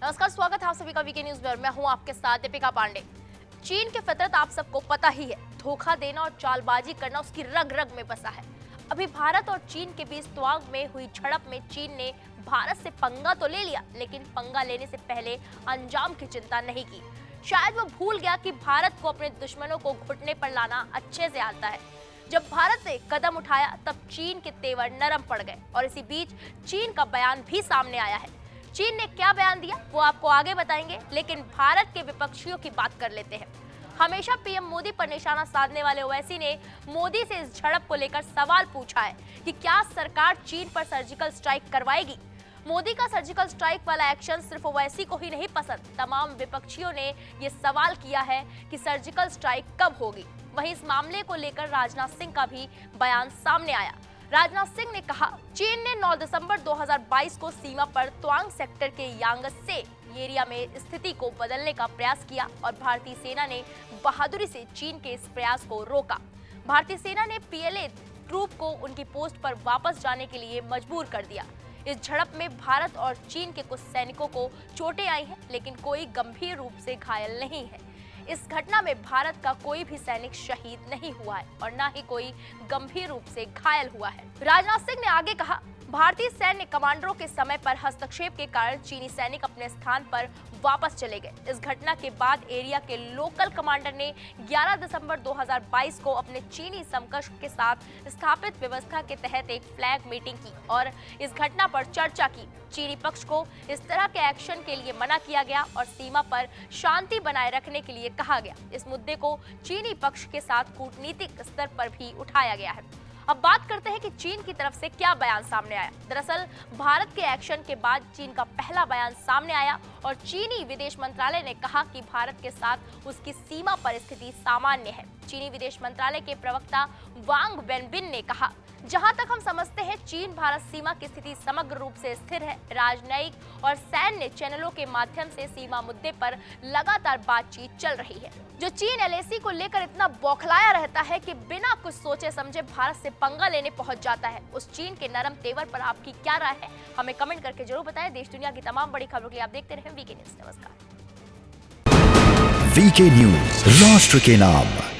नमस्कार, स्वागत है आप सभी का वीके न्यूज में। मैं हूं आपके साथ दीपिका पांडे। चीन की फितरत आप सबको पता ही है, धोखा देना और चालबाजी करना उसकी रग रग में बसा है। अभी भारत और चीन के बीच तवांग में हुई झड़प में चीन ने भारत से पंगा तो ले लिया, लेकिन पंगा लेने से पहले अंजाम की चिंता नहीं की। शायद वो भूल गया कि भारत को अपने दुश्मनों को घुटने पर लाना अच्छे से आता है। जब भारत ने कदम उठाया तब चीन के तेवर नरम पड़ गए और इसी बीच चीन का बयान भी सामने आया है। चीन ने क्या बयान दिया वो आपको आगे बताएंगे, लेकिन भारत के विपक्षियों की बात कर लेते हैं। हमेशा पीएम मोदी पर निशाना साधने वाले ओवैसी ने मोदी से इस झड़प को लेकर सवाल पूछा है कि क्या सरकार चीन पर सर्जिकल स्ट्राइक करवाएगी। मोदी का सर्जिकल स्ट्राइक वाला एक्शन सिर्फ ओवैसी को ही नहीं पसंद, तमाम विपक्षियों ने ये सवाल किया है कि सर्जिकल स्ट्राइक कब होगी। वहीं इस मामले को लेकर राजनाथ सिंह का भी बयान सामने आया। राजनाथ सिंह ने कहा, चीन ने 9 दिसंबर 2022 को सीमा पर तवांग सेक्टर के यांगत्से एरिया में स्थिति को बदलने का प्रयास किया और भारतीय सेना ने बहादुरी से चीन के इस प्रयास को रोका। भारतीय सेना ने पीएलए ट्रूप को उनकी पोस्ट पर वापस जाने के लिए मजबूर कर दिया। इस झड़प में भारत और चीन के कुछ सैनिकों को चोटें आई हैं, लेकिन कोई गंभीर रूप से घायल नहीं है। इस घटना में भारत का कोई भी सैनिक शहीद नहीं हुआ है और न ही कोई गंभीर रूप से घायल हुआ है। राजनाथ सिंह ने आगे कहा, भारतीय सैन्य कमांडरों के समय पर हस्तक्षेप के कारण चीनी सैनिक अपने स्थान पर वापस चले गए। इस घटना के बाद एरिया के लोकल कमांडर ने 11 दिसंबर 2022 को अपने चीनी समकक्ष के साथ स्थापित व्यवस्था के तहत एक फ्लैग मीटिंग की और इस घटना पर चर्चा की। चीनी पक्ष को इस तरह के एक्शन के लिए मना किया गया और सीमा पर शांति बनाए रखने के लिए कहा गया। इस मुद्दे को चीनी पक्ष के साथ कूटनीतिक स्तर पर भी उठाया गया है। अब बात करते हैं कि चीन की तरफ से क्या बयान सामने आया। दरअसल भारत के एक्शन के बाद चीन का पहला बयान सामने आया और चीनी विदेश मंत्रालय ने कहा कि भारत के साथ उसकी सीमा पर स्थिति सामान्य है। चीनी विदेश मंत्रालय के प्रवक्ता वांग वेनबिन ने कहा, जहां तक हम समझते हैं चीन भारत सीमा की स्थिति समग्र रूप से स्थिर है। राजनयिक और सैन्य चैनलों के माध्यम से सीमा मुद्दे पर लगातार बातचीत चल रही है। जो चीन एलएसी को लेकर इतना बौखलाया रहता है कि बिना कुछ सोचे समझे भारत से पंगा लेने पहुंच जाता है, उस चीन के नरम तेवर पर आपकी क्या राय है, हमें कमेंट करके जरूर बताएं। देश दुनिया की तमाम बड़ी खबरों के लिए आप देखते रहें वीके न्यूज। नमस्कार। वीके न्यूज, राष्ट्र के नाम।